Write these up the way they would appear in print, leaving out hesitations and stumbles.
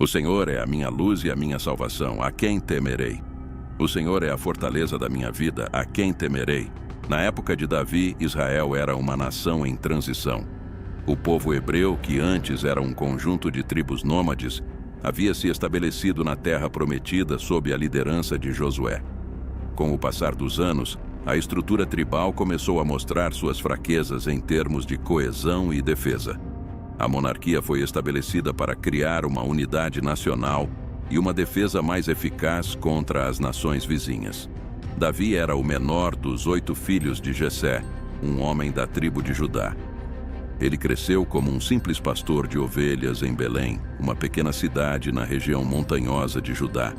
O Senhor é a minha luz e a minha salvação, a quem temerei? O Senhor é a fortaleza da minha vida, a quem temerei? Na época de Davi, Israel era uma nação em transição. O povo hebreu, que antes era um conjunto de tribos nômades, havia se estabelecido na terra prometida sob a liderança de Josué. Com o passar dos anos, a estrutura tribal começou a mostrar suas fraquezas em termos de coesão e defesa. A monarquia foi estabelecida para criar uma unidade nacional e uma defesa mais eficaz contra as nações vizinhas. Davi era o menor dos 8 filhos de Jessé, um homem da tribo de Judá. Ele cresceu como um simples pastor de ovelhas em Belém, uma pequena cidade na região montanhosa de Judá.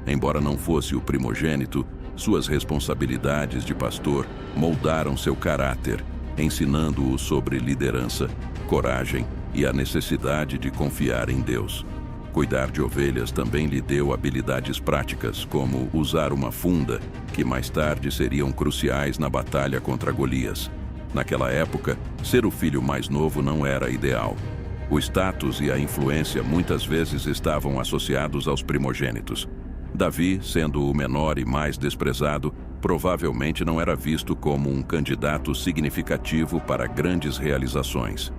Embora não fosse o primogênito, suas responsabilidades de pastor moldaram seu caráter, ensinando-o sobre liderança, coragem e a necessidade de confiar em Deus. Cuidar de ovelhas também lhe deu habilidades práticas, como usar uma funda, que mais tarde seriam cruciais na batalha contra Golias. Naquela época, ser o filho mais novo não era ideal. O status e a influência muitas vezes estavam associados aos primogênitos. Davi, sendo o menor e mais desprezado, provavelmente não era visto como um candidato significativo para grandes realizações.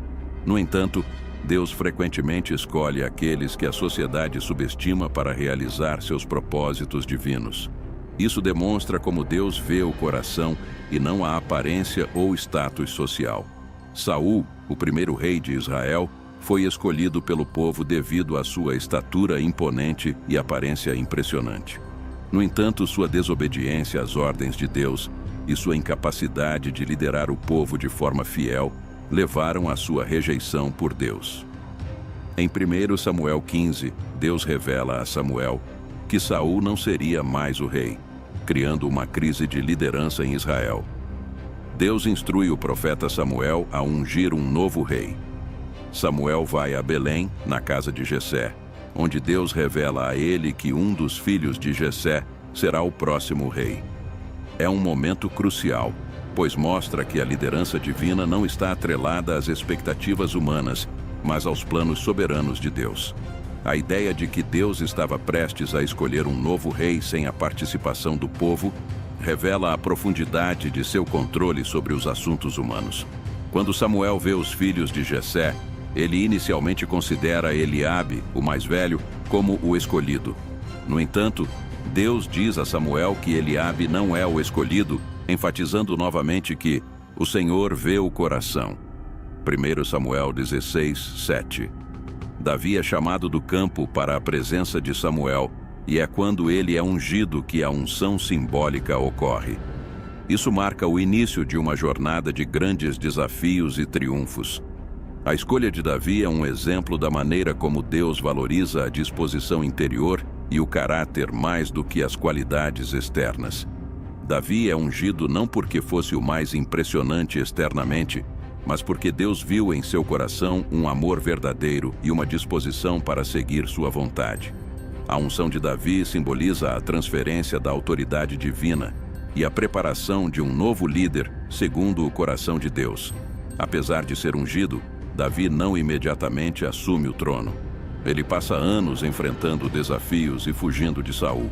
No entanto, Deus frequentemente escolhe aqueles que a sociedade subestima para realizar seus propósitos divinos. Isso demonstra como Deus vê o coração e não a aparência ou status social. Saul, o primeiro rei de Israel, foi escolhido pelo povo devido à sua estatura imponente e aparência impressionante. No entanto, sua desobediência às ordens de Deus e sua incapacidade de liderar o povo de forma fiel levaram à sua rejeição por Deus. Em 1 Samuel 15, Deus revela a Samuel que Saul não seria mais o rei, criando uma crise de liderança em Israel. Deus instrui o profeta Samuel a ungir um novo rei. Samuel vai a Belém, na casa de Jessé, onde Deus revela a ele que um dos filhos de Jessé será o próximo rei. É um momento crucial, pois mostra que a liderança divina não está atrelada às expectativas humanas, mas aos planos soberanos de Deus. A ideia de que Deus estava prestes a escolher um novo rei sem a participação do povo revela a profundidade de seu controle sobre os assuntos humanos. Quando Samuel vê os filhos de Jessé, ele inicialmente considera Eliabe, o mais velho, como o escolhido. No entanto, Deus diz a Samuel que Eliabe não é o escolhido, enfatizando novamente que o Senhor vê o coração. 1 Samuel 16, 7. Davi é chamado do campo para a presença de Samuel, e é quando ele é ungido que a unção simbólica ocorre. Isso marca o início de uma jornada de grandes desafios e triunfos. A escolha de Davi é um exemplo da maneira como Deus valoriza a disposição interior e o caráter mais do que as qualidades externas. Davi é ungido não porque fosse o mais impressionante externamente, mas porque Deus viu em seu coração um amor verdadeiro e uma disposição para seguir sua vontade. A unção de Davi simboliza a transferência da autoridade divina e a preparação de um novo líder segundo o coração de Deus. Apesar de ser ungido, Davi não imediatamente assume o trono. Ele passa anos enfrentando desafios e fugindo de Saul.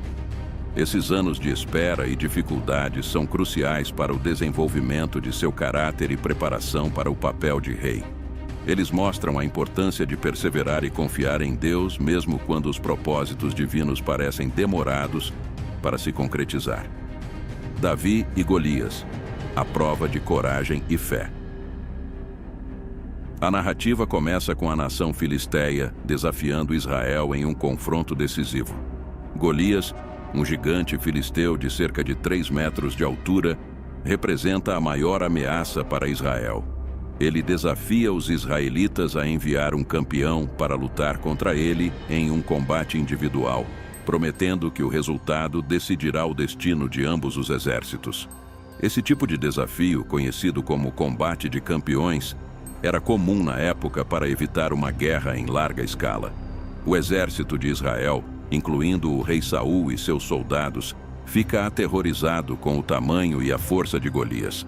Esses anos de espera e dificuldades são cruciais para o desenvolvimento de seu caráter e preparação para o papel de rei. Eles mostram a importância de perseverar e confiar em Deus, mesmo quando os propósitos divinos parecem demorados para se concretizar. Davi e Golias, a prova de coragem e fé. A narrativa começa com a nação filisteia desafiando Israel em um confronto decisivo. Golias, um gigante filisteu de cerca de 3 metros de altura, representa a maior ameaça para Israel. Ele desafia os israelitas a enviar um campeão para lutar contra ele em um combate individual, prometendo que o resultado decidirá o destino de ambos os exércitos. Esse tipo de desafio, conhecido como combate de campeões, era comum na época para evitar uma guerra em larga escala. O exército de Israel, incluindo o rei Saul e seus soldados, fica aterrorizado com o tamanho e a força de Golias.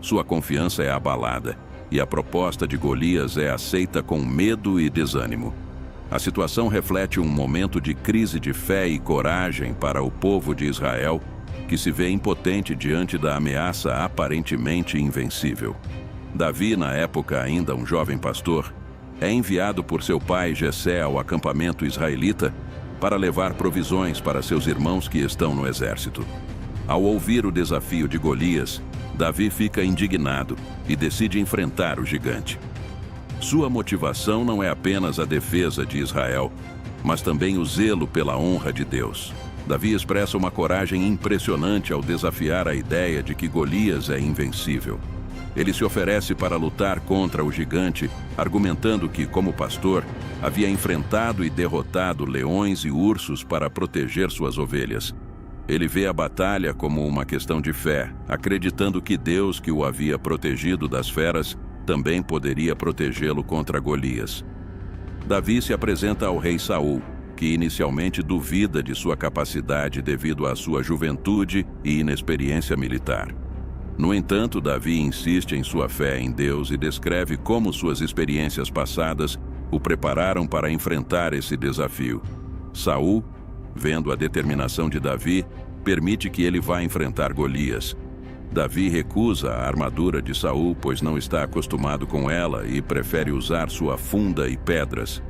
Sua confiança é abalada, e a proposta de Golias é aceita com medo e desânimo. A situação reflete um momento de crise de fé e coragem para o povo de Israel, que se vê impotente diante da ameaça aparentemente invencível. Davi, na época ainda um jovem pastor, é enviado por seu pai Jessé ao acampamento israelita para levar provisões para seus irmãos que estão no exército. Ao ouvir o desafio de Golias, Davi fica indignado e decide enfrentar o gigante. Sua motivação não é apenas a defesa de Israel, mas também o zelo pela honra de Deus. Davi expressa uma coragem impressionante ao desafiar a ideia de que Golias é invencível. Ele se oferece para lutar contra o gigante, argumentando que, como pastor, havia enfrentado e derrotado leões e ursos para proteger suas ovelhas. Ele vê a batalha como uma questão de fé, acreditando que Deus, que o havia protegido das feras, também poderia protegê-lo contra Golias. Davi se apresenta ao rei Saul, que inicialmente duvida de sua capacidade devido à sua juventude e inexperiência militar. No entanto, Davi insiste em sua fé em Deus e descreve como suas experiências passadas o prepararam para enfrentar esse desafio. Saul, vendo a determinação de Davi, permite que ele vá enfrentar Golias. Davi recusa a armadura de Saul, pois não está acostumado com ela e prefere usar sua funda e pedras.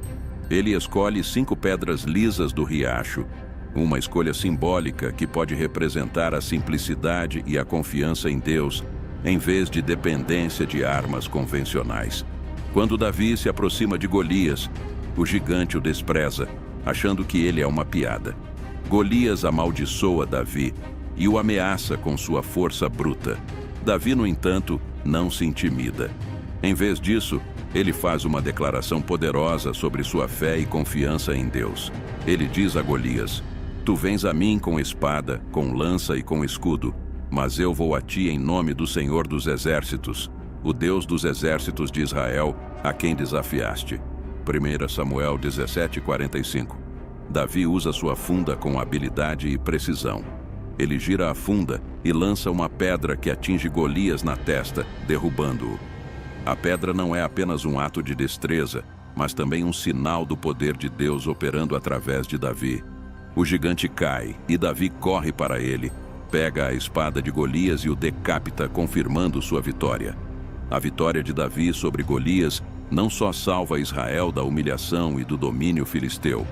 Ele escolhe 5 pedras lisas do riacho, uma escolha simbólica que pode representar a simplicidade e a confiança em Deus, em vez de dependência de armas convencionais. Quando Davi se aproxima de Golias, o gigante o despreza, achando que ele é uma piada. Golias amaldiçoa Davi e o ameaça com sua força bruta. Davi, no entanto, não se intimida. Em vez disso, ele faz uma declaração poderosa sobre sua fé e confiança em Deus. Ele diz a Golias: "Tu vens a mim com espada, com lança e com escudo, mas eu vou a ti em nome do Senhor dos Exércitos, o Deus dos exércitos de Israel, a quem desafiaste." 1 Samuel 17:45. Davi usa sua funda com habilidade e precisão. Ele gira a funda e lança uma pedra que atinge Golias na testa, derrubando-o. A pedra não é apenas um ato de destreza, mas também um sinal do poder de Deus operando através de Davi. O gigante cai e Davi corre para ele, pega a espada de Golias e o decapita, confirmando sua vitória. A vitória de Davi sobre Golias não só salva Israel da humilhação e do domínio filisteu,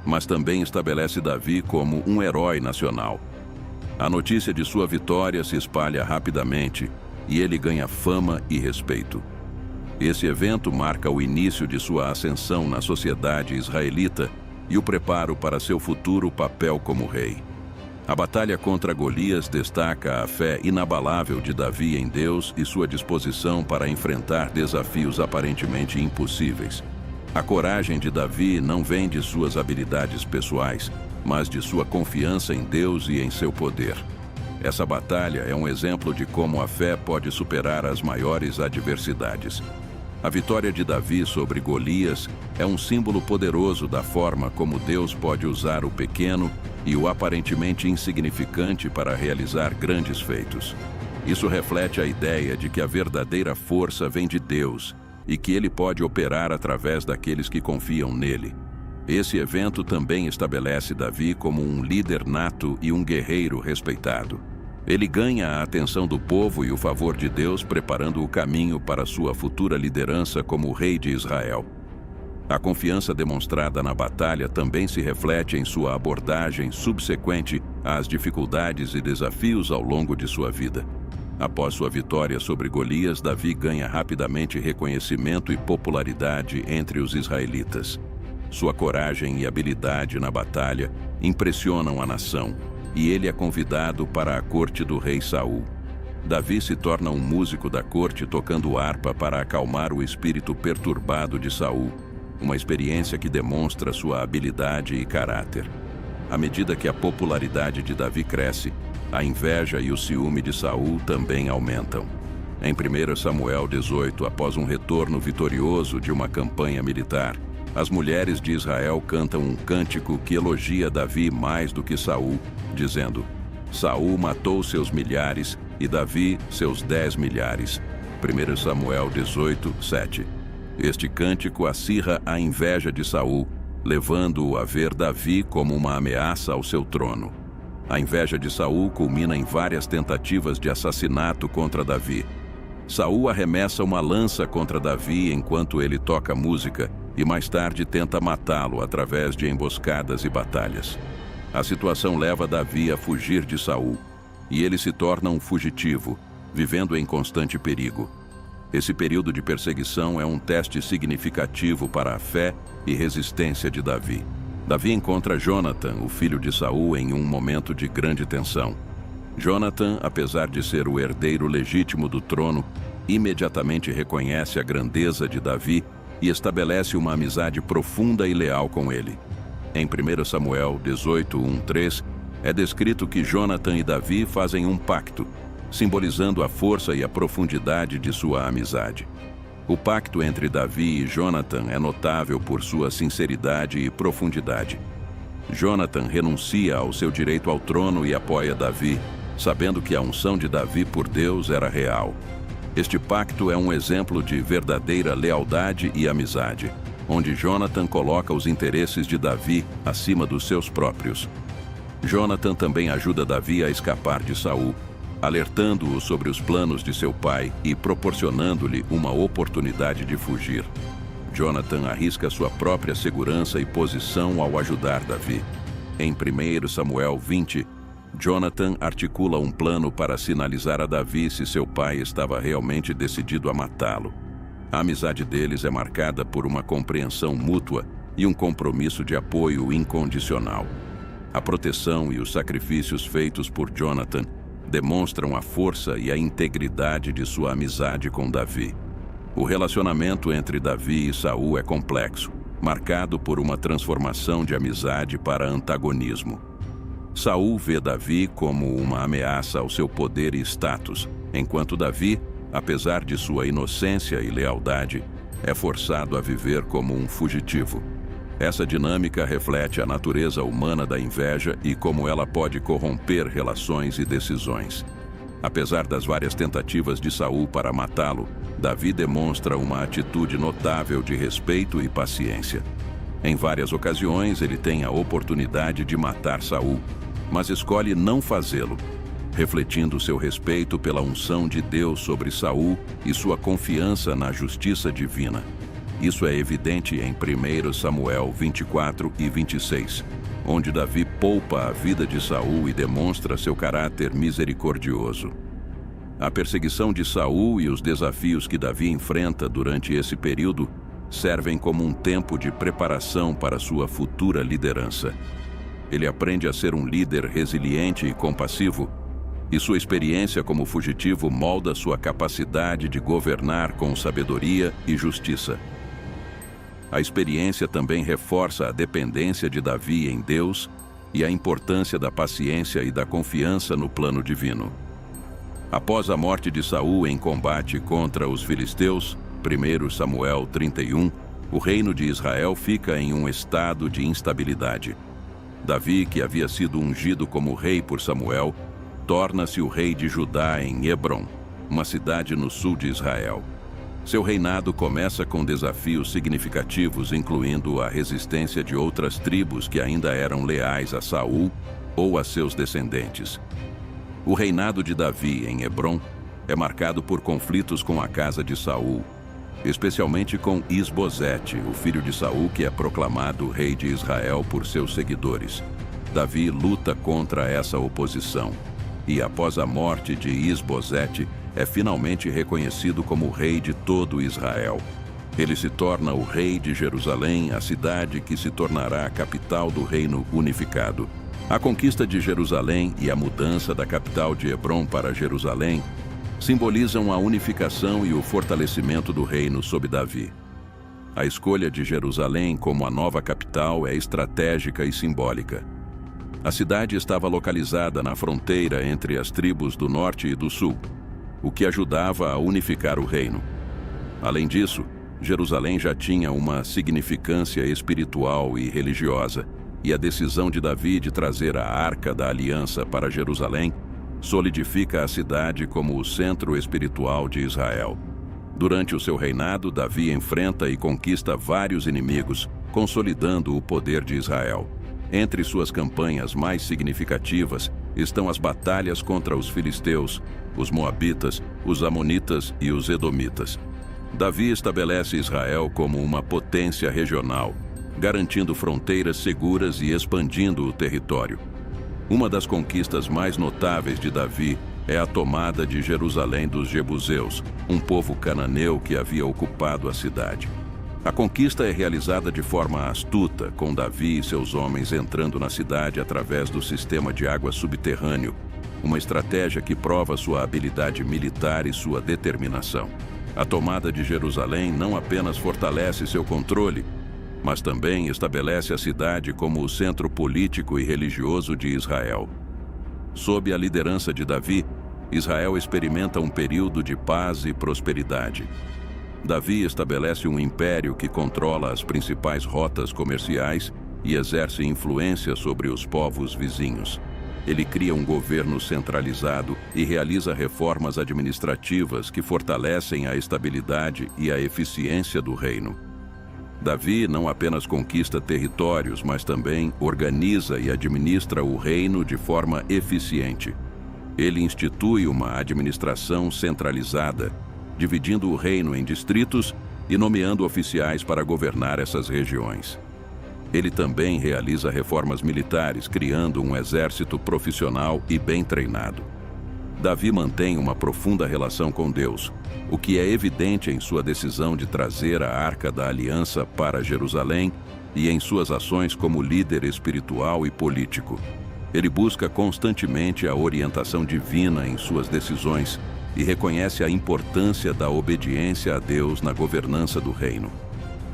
mas também estabelece Davi como um herói nacional. A notícia de sua vitória se espalha rapidamente e ele ganha fama e respeito. Esse evento marca o início de sua ascensão na sociedade israelita e o preparo para seu futuro papel como rei. A batalha contra Golias destaca a fé inabalável de Davi em Deus e sua disposição para enfrentar desafios aparentemente impossíveis. A coragem de Davi não vem de suas habilidades pessoais, mas de sua confiança em Deus e em seu poder. Essa batalha é um exemplo de como a fé pode superar as maiores adversidades. A vitória de Davi sobre Golias é um símbolo poderoso da forma como Deus pode usar o pequeno e o aparentemente insignificante para realizar grandes feitos. Isso reflete a ideia de que a verdadeira força vem de Deus e que Ele pode operar através daqueles que confiam nele. Esse evento também estabelece Davi como um líder nato e um guerreiro respeitado. Ele ganha a atenção do povo e o favor de Deus, preparando o caminho para sua futura liderança como rei de Israel. A confiança demonstrada na batalha também se reflete em sua abordagem subsequente às dificuldades e desafios ao longo de sua vida. Após sua vitória sobre Golias, Davi ganha rapidamente reconhecimento e popularidade entre os israelitas. Sua coragem e habilidade na batalha impressionam a nação, e ele é convidado para a corte do rei Saul. Davi se torna um músico da corte tocando harpa para acalmar o espírito perturbado de Saul, uma experiência que demonstra sua habilidade e caráter. À medida que a popularidade de Davi cresce, a inveja e o ciúme de Saul também aumentam. Em 1 Samuel 18, após um retorno vitorioso de uma campanha militar, as mulheres de Israel cantam um cântico que elogia Davi mais do que Saul, dizendo: "Saul matou seus milhares e Davi seus 10 milhares." 1 Samuel 18, 7. Este cântico acirra a inveja de Saul, levando-o a ver Davi como uma ameaça ao seu trono. A inveja de Saul culmina em várias tentativas de assassinato contra Davi. Saul arremessa uma lança contra Davi enquanto ele toca música e mais tarde tenta matá-lo através de emboscadas e batalhas. A situação leva Davi a fugir de Saul, e ele se torna um fugitivo, vivendo em constante perigo. Esse período de perseguição é um teste significativo para a fé e resistência de Davi. Davi encontra Jonatan, o filho de Saul, em um momento de grande tensão. Jonatan, apesar de ser o herdeiro legítimo do trono, imediatamente reconhece a grandeza de Davi e estabelece uma amizade profunda e leal com ele. Em 1 Samuel 18:1-3, é descrito que Jonatan e Davi fazem um pacto, simbolizando a força e a profundidade de sua amizade. O pacto entre Davi e Jonatan é notável por sua sinceridade e profundidade. Jonatan renuncia ao seu direito ao trono e apoia Davi, sabendo que a unção de Davi por Deus era real. Este pacto é um exemplo de verdadeira lealdade e amizade, onde Jonatan coloca os interesses de Davi acima dos seus próprios. Jonatan também ajuda Davi a escapar de Saul, alertando-o sobre os planos de seu pai e proporcionando-lhe uma oportunidade de fugir. Jonatan arrisca sua própria segurança e posição ao ajudar Davi. Em 1 Samuel 20, Jonatan articula um plano para sinalizar a Davi se seu pai estava realmente decidido a matá-lo. A amizade deles é marcada por uma compreensão mútua e um compromisso de apoio incondicional. A proteção e os sacrifícios feitos por Jonatan demonstram a força e a integridade de sua amizade com Davi. O relacionamento entre Davi e Saul é complexo, marcado por uma transformação de amizade para antagonismo. Saul vê Davi como uma ameaça ao seu poder e status, enquanto Davi, apesar de sua inocência e lealdade, é forçado a viver como um fugitivo. Essa dinâmica reflete a natureza humana da inveja e como ela pode corromper relações e decisões. Apesar das várias tentativas de Saul para matá-lo, Davi demonstra uma atitude notável de respeito e paciência. Em várias ocasiões, ele tem a oportunidade de matar Saul, mas escolhe não fazê-lo, refletindo seu respeito pela unção de Deus sobre Saul e sua confiança na justiça divina. Isso é evidente em 1 Samuel 24 e 26, onde Davi poupa a vida de Saul e demonstra seu caráter misericordioso. A perseguição de Saul e os desafios que Davi enfrenta durante esse período servem como um tempo de preparação para sua futura liderança. Ele aprende a ser um líder resiliente e compassivo, e sua experiência como fugitivo molda sua capacidade de governar com sabedoria e justiça. A experiência também reforça a dependência de Davi em Deus e a importância da paciência e da confiança no plano divino. Após a morte de Saul em combate contra os filisteus, 1 Samuel 31, o reino de Israel fica em um estado de instabilidade. Davi, que havia sido ungido como rei por Samuel, torna-se o rei de Judá em Hebrom, uma cidade no sul de Israel. Seu reinado começa com desafios significativos, incluindo a resistência de outras tribos que ainda eram leais a Saul ou a seus descendentes. O reinado de Davi em Hebrom é marcado por conflitos com a casa de Saul, especialmente com Isbosete, o filho de Saul, que é proclamado rei de Israel por seus seguidores. Davi luta contra essa oposição e, após a morte de Isbosete, é finalmente reconhecido como rei de todo Israel. Ele se torna o rei de Jerusalém, a cidade que se tornará a capital do reino unificado. A conquista de Jerusalém e a mudança da capital de Hebrom para Jerusalém simbolizam a unificação e o fortalecimento do reino sob Davi. A escolha de Jerusalém como a nova capital é estratégica e simbólica. A cidade estava localizada na fronteira entre as tribos do norte e do sul, o que ajudava a unificar o reino. Além disso, Jerusalém já tinha uma significância espiritual e religiosa, e a decisão de Davi de trazer a Arca da Aliança para Jerusalém solidifica a cidade como o centro espiritual de Israel. Durante o seu reinado, Davi enfrenta e conquista vários inimigos, consolidando o poder de Israel. Entre suas campanhas mais significativas estão as batalhas contra os filisteus, os moabitas, os amonitas e os edomitas. Davi estabelece Israel como uma potência regional, garantindo fronteiras seguras e expandindo o território. Uma das conquistas mais notáveis de Davi é a tomada de Jerusalém dos jebuseus, um povo cananeu que havia ocupado a cidade. A conquista é realizada de forma astuta, com Davi e seus homens entrando na cidade através do sistema de água subterrâneo, uma estratégia que prova sua habilidade militar e sua determinação. A tomada de Jerusalém não apenas fortalece seu controle, mas também estabelece a cidade como o centro político e religioso de Israel. Sob a liderança de Davi, Israel experimenta um período de paz e prosperidade. Davi estabelece um império que controla as principais rotas comerciais e exerce influência sobre os povos vizinhos. Ele cria um governo centralizado e realiza reformas administrativas que fortalecem a estabilidade e a eficiência do reino. Davi não apenas conquista territórios, mas também organiza e administra o reino de forma eficiente. Ele institui uma administração centralizada, dividindo o reino em distritos e nomeando oficiais para governar essas regiões. Ele também realiza reformas militares, criando um exército profissional e bem treinado. Davi mantém uma profunda relação com Deus, o que é evidente em sua decisão de trazer a Arca da Aliança para Jerusalém e em suas ações como líder espiritual e político. Ele busca constantemente a orientação divina em suas decisões e reconhece a importância da obediência a Deus na governança do reino.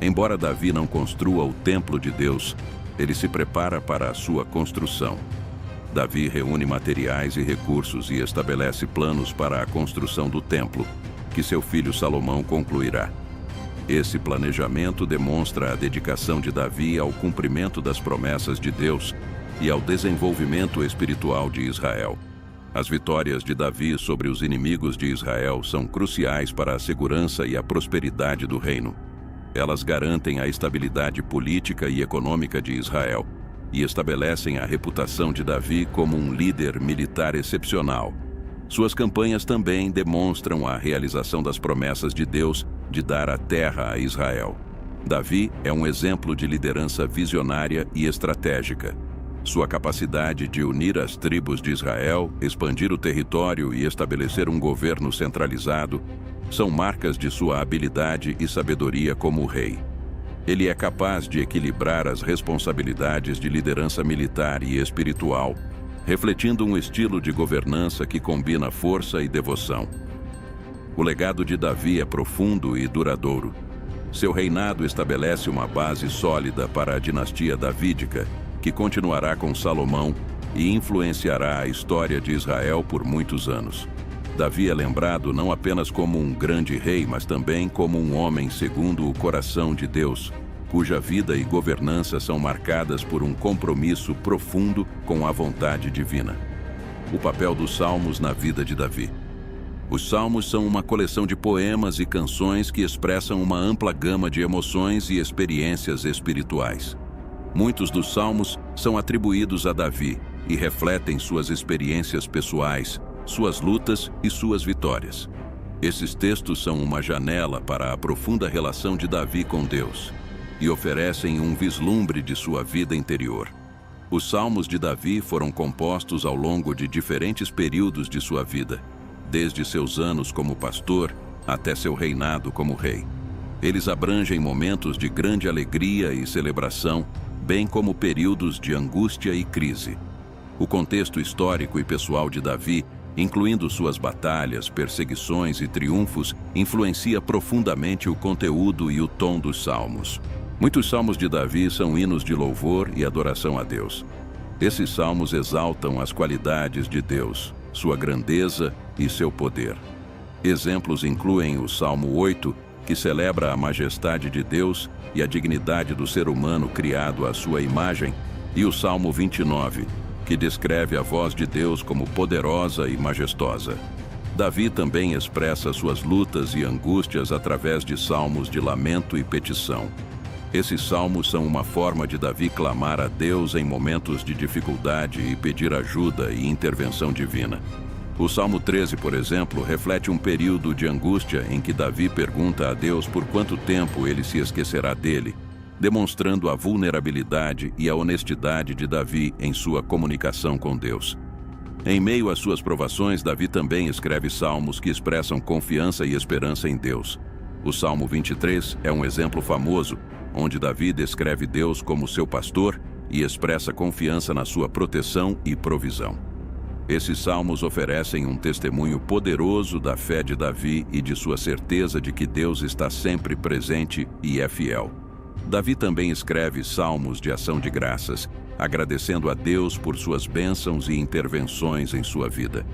Embora Davi não construa o templo de Deus, ele se prepara para a sua construção. Davi reúne materiais e recursos e estabelece planos para a construção do templo, que seu filho Salomão concluirá. Esse planejamento demonstra a dedicação de Davi ao cumprimento das promessas de Deus e ao desenvolvimento espiritual de Israel. As vitórias de Davi sobre os inimigos de Israel são cruciais para a segurança e a prosperidade do reino. Elas garantem a estabilidade política e econômica de Israel e estabelecem a reputação de Davi como um líder militar excepcional. Suas campanhas também demonstram a realização das promessas de Deus de dar a terra a Israel. Davi é um exemplo de liderança visionária e estratégica. Sua capacidade de unir as tribos de Israel, expandir o território e estabelecer um governo centralizado são marcas de sua habilidade e sabedoria como rei. Ele é capaz de equilibrar as responsabilidades de liderança militar e espiritual, refletindo um estilo de governança que combina força e devoção. O legado de Davi é profundo e duradouro. Seu reinado estabelece uma base sólida para a dinastia davídica, que continuará com Salomão e influenciará a história de Israel por muitos anos. Davi é lembrado não apenas como um grande rei, mas também como um homem segundo o coração de Deus, cuja vida e governança são marcadas por um compromisso profundo com a vontade divina. O papel dos salmos na vida de Davi. Os salmos são uma coleção de poemas e canções que expressam uma ampla gama de emoções e experiências espirituais. Muitos dos salmos são atribuídos a Davi e refletem suas experiências pessoais, suas lutas e suas vitórias. Esses textos são uma janela para a profunda relação de Davi com Deus e oferecem um vislumbre de sua vida interior. Os salmos de Davi foram compostos ao longo de diferentes períodos de sua vida, desde seus anos como pastor até seu reinado como rei. Eles abrangem momentos de grande alegria e celebração, bem como períodos de angústia e crise. O contexto histórico e pessoal de Davi, incluindo suas batalhas, perseguições e triunfos, influencia profundamente o conteúdo e o tom dos salmos. Muitos salmos de Davi são hinos de louvor e adoração a Deus. Esses salmos exaltam as qualidades de Deus, sua grandeza e seu poder. Exemplos incluem o Salmo 8, que celebra a majestade de Deus e a dignidade do ser humano criado à sua imagem, e o Salmo 29, que descreve a voz de Deus como poderosa e majestosa. Davi também expressa suas lutas e angústias através de salmos de lamento e petição. Esses salmos são uma forma de Davi clamar a Deus em momentos de dificuldade e pedir ajuda e intervenção divina. O Salmo 13, por exemplo, reflete um período de angústia em que Davi pergunta a Deus por quanto tempo ele se esquecerá dele, demonstrando a vulnerabilidade e a honestidade de Davi em sua comunicação com Deus. Em meio às suas provações, Davi também escreve salmos que expressam confiança e esperança em Deus. O Salmo 23 é um exemplo famoso, onde Davi descreve Deus como seu pastor e expressa confiança na sua proteção e provisão. Esses salmos oferecem um testemunho poderoso da fé de Davi e de sua certeza de que Deus está sempre presente e é fiel. Davi também escreve salmos de ação de graças, agradecendo a Deus por suas bênçãos e intervenções em sua vida.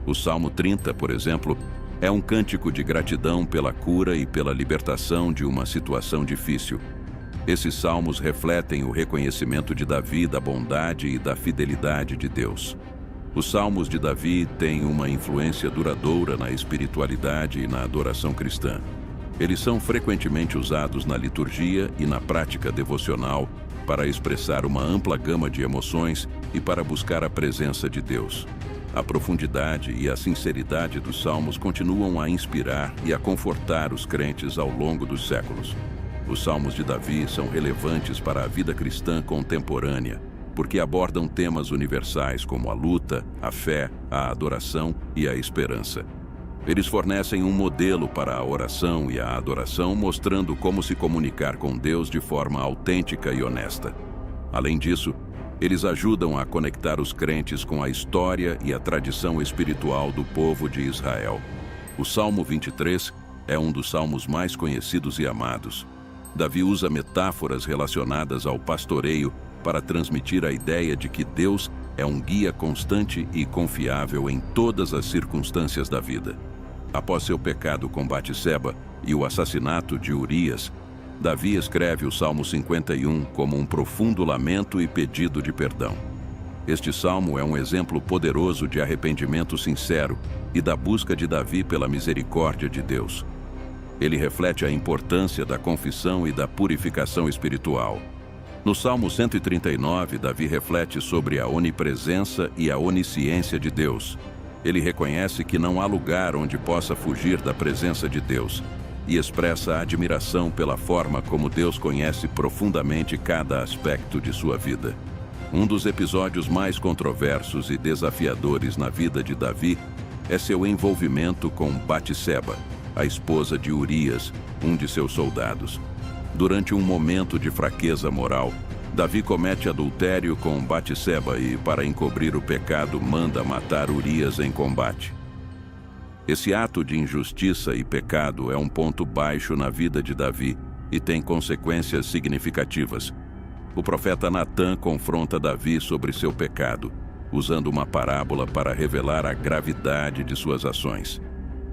O Salmo 30, por exemplo, é um cântico de gratidão pela cura e pela libertação de uma situação difícil. Esses salmos refletem o reconhecimento de Davi da bondade e da fidelidade de Deus. Os salmos de Davi têm uma influência duradoura na espiritualidade e na adoração cristã. Eles são frequentemente usados na liturgia e na prática devocional para expressar uma ampla gama de emoções e para buscar a presença de Deus. A profundidade e a sinceridade dos salmos continuam a inspirar e a confortar os crentes ao longo dos séculos. Os salmos de Davi são relevantes para a vida cristã contemporânea, porque abordam temas universais como a luta, a fé, a adoração e a esperança. Eles fornecem um modelo para a oração e a adoração, mostrando como se comunicar com Deus de forma autêntica e honesta. Além disso, eles ajudam a conectar os crentes com a história e a tradição espiritual do povo de Israel. O Salmo 23 é um dos salmos mais conhecidos e amados. Davi usa metáforas relacionadas ao pastoreio para transmitir a ideia de que Deus é um guia constante e confiável em todas as circunstâncias da vida. Após seu pecado com Batseba e o assassinato de Urias, Davi escreve o Salmo 51 como um profundo lamento e pedido de perdão. Este salmo é um exemplo poderoso de arrependimento sincero e da busca de Davi pela misericórdia de Deus. Ele reflete a importância da confissão e da purificação espiritual. No Salmo 139, Davi reflete sobre a onipresença e a onisciência de Deus. Ele reconhece que não há lugar onde possa fugir da presença de Deus e expressa a admiração pela forma como Deus conhece profundamente cada aspecto de sua vida. Um dos episódios mais controversos e desafiadores na vida de Davi é seu envolvimento com Batseba, a esposa de Urias, um de seus soldados. Durante um momento de fraqueza moral, Davi comete adultério com Batseba e, para encobrir o pecado, manda matar Urias em combate. Esse ato de injustiça e pecado é um ponto baixo na vida de Davi e tem consequências significativas. O profeta Natã confronta Davi sobre seu pecado, usando uma parábola para revelar a gravidade de suas ações.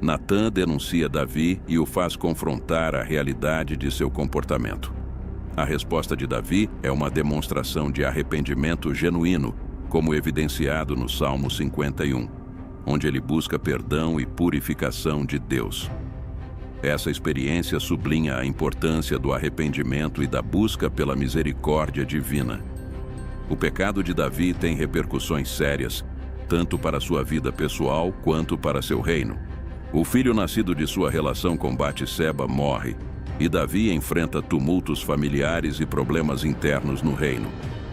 Natã denuncia Davi e o faz confrontar a realidade de seu comportamento. A resposta de Davi é uma demonstração de arrependimento genuíno, como evidenciado no Salmo 51, onde ele busca perdão e purificação de Deus. Essa experiência sublinha a importância do arrependimento e da busca pela misericórdia divina. O pecado de Davi tem repercussões sérias, tanto para sua vida pessoal quanto para seu reino. O filho nascido de sua relação com Batseba morre, e Davi enfrenta tumultos familiares e problemas internos no reino.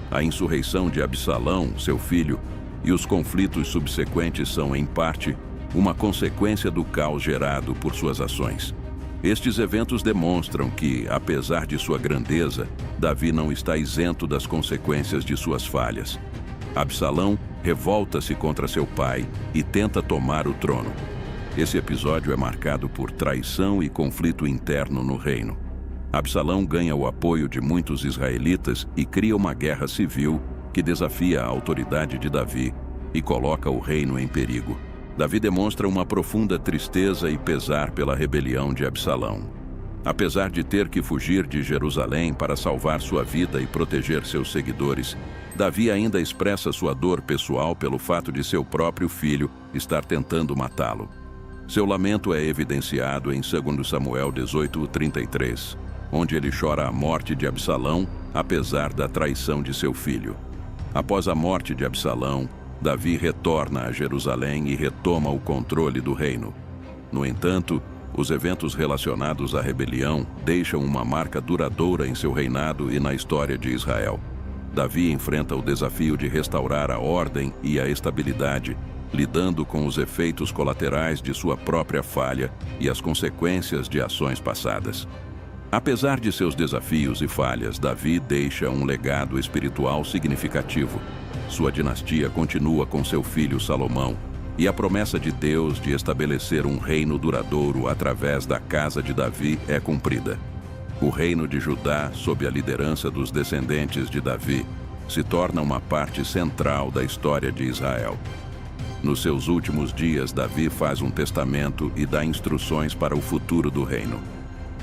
A insurreição de Absalão, seu filho, e os conflitos subsequentes são, em parte, uma consequência do caos gerado por suas ações. Estes eventos demonstram que, apesar de sua grandeza, Davi não está isento das consequências de suas falhas. Absalão revolta-se contra seu pai e tenta tomar o trono. Esse episódio é marcado por traição e conflito interno no reino. Absalão ganha o apoio de muitos israelitas e cria uma guerra civil que desafia a autoridade de Davi e coloca o reino em perigo. Davi demonstra uma profunda tristeza e pesar pela rebelião de Absalão. Apesar de ter que fugir de Jerusalém para salvar sua vida e proteger seus seguidores, Davi ainda expressa sua dor pessoal pelo fato de seu próprio filho estar tentando matá-lo. Seu lamento é evidenciado em 2 Samuel 18:33. onde ele chora a morte de Absalão, apesar da traição de seu filho. Após a morte de Absalão, Davi retorna a Jerusalém e retoma o controle do reino. No entanto, os eventos relacionados à rebelião deixam uma marca duradoura em seu reinado e na história de Israel. Davi enfrenta o desafio de restaurar a ordem e a estabilidade, lidando com os efeitos colaterais de sua própria falha e as consequências de ações passadas. Apesar de seus desafios e falhas, Davi deixa um legado espiritual significativo. Sua dinastia continua com seu filho Salomão, e a promessa de Deus de estabelecer um reino duradouro através da casa de Davi é cumprida. O reino de Judá, sob a liderança dos descendentes de Davi, se torna uma parte central da história de Israel. Nos seus últimos dias, Davi faz um testamento e dá instruções para o futuro do reino.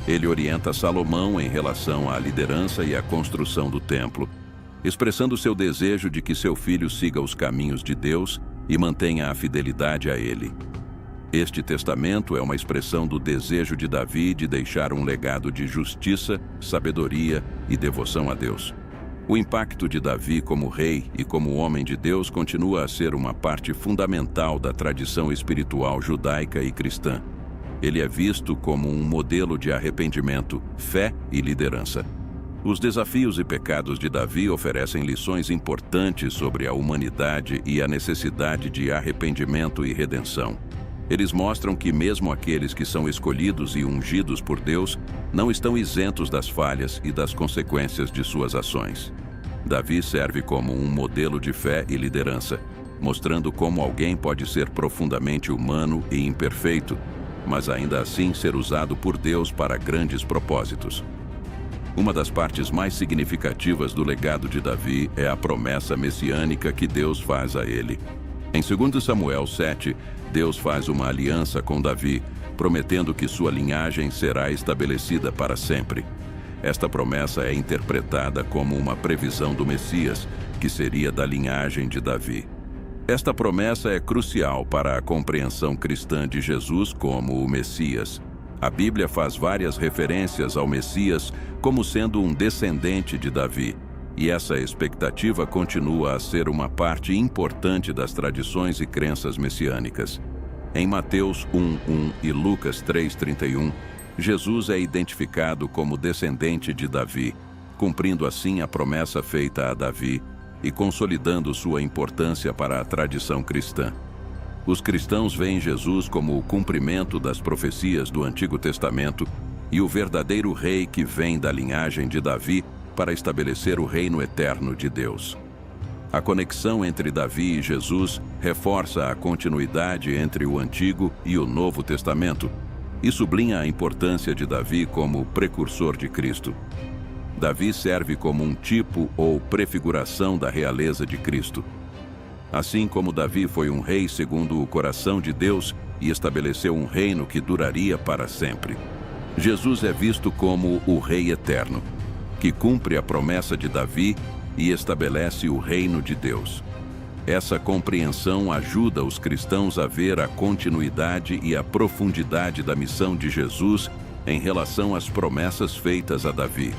Ele orienta Salomão em relação à liderança e à construção do templo, expressando seu desejo de que seu filho siga os caminhos de Deus e mantenha a fidelidade a ele. Este testamento é uma expressão do desejo de Davi de deixar um legado de justiça, sabedoria e devoção a Deus. O impacto de Davi como rei e como homem de Deus continua a ser uma parte fundamental da tradição espiritual judaica e cristã. Ele é visto como um modelo de arrependimento, fé e liderança. Os desafios e pecados de Davi oferecem lições importantes sobre a humanidade e a necessidade de arrependimento e redenção. Eles mostram que mesmo aqueles que são escolhidos e ungidos por Deus não estão isentos das falhas e das consequências de suas ações. Davi serve como um modelo de fé e liderança, mostrando como alguém pode ser profundamente humano e imperfeito, mas ainda assim ser usado por Deus para grandes propósitos. Uma das partes mais significativas do legado de Davi é a promessa messiânica que Deus faz a ele. Em 2 Samuel 7, Deus faz uma aliança com Davi, prometendo que sua linhagem será estabelecida para sempre. Esta promessa é interpretada como uma previsão do Messias, que seria da linhagem de Davi. Esta promessa é crucial para a compreensão cristã de Jesus como o Messias. A Bíblia faz várias referências ao Messias como sendo um descendente de Davi, e essa expectativa continua a ser uma parte importante das tradições e crenças messiânicas. Em Mateus 1:1 e Lucas 3:31, Jesus é identificado como descendente de Davi, cumprindo assim a promessa feita a Davi e consolidando sua importância para a tradição cristã. Os cristãos veem Jesus como o cumprimento das profecias do Antigo Testamento e o verdadeiro rei que vem da linhagem de Davi para estabelecer o reino eterno de Deus. A conexão entre Davi e Jesus reforça a continuidade entre o Antigo e o Novo Testamento e sublinha a importância de Davi como precursor de Cristo. Davi serve como um tipo ou prefiguração da realeza de Cristo. Assim como Davi foi um rei segundo o coração de Deus e estabeleceu um reino que duraria para sempre, Jesus é visto como o Rei Eterno, que cumpre a promessa de Davi e estabelece o reino de Deus. Essa compreensão ajuda os cristãos a ver a continuidade e a profundidade da missão de Jesus em relação às promessas feitas a Davi.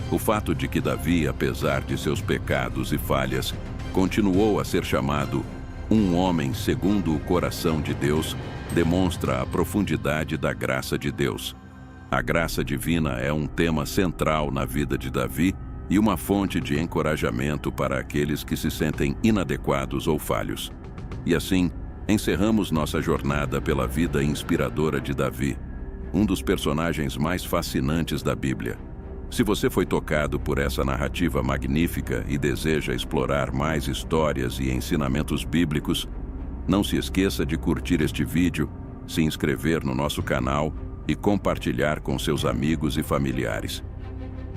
O fato de que Davi, apesar de seus pecados e falhas, continuou a ser chamado um homem segundo o coração de Deus, demonstra a profundidade da graça de Deus. A graça divina é um tema central na vida de Davi e uma fonte de encorajamento para aqueles que se sentem inadequados ou falhos. E assim, encerramos nossa jornada pela vida inspiradora de Davi, um dos personagens mais fascinantes da Bíblia. Se você foi tocado por essa narrativa magnífica e deseja explorar mais histórias e ensinamentos bíblicos, não se esqueça de curtir este vídeo, se inscrever no nosso canal e compartilhar com seus amigos e familiares.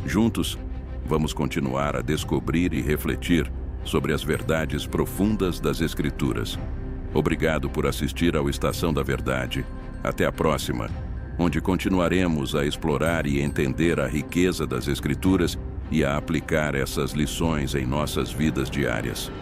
Juntos, vamos continuar a descobrir e refletir sobre as verdades profundas das Escrituras. Obrigado por assistir ao Estação da Verdade. Até a próxima, onde continuaremos a explorar e entender a riqueza das Escrituras e a aplicar essas lições em nossas vidas diárias.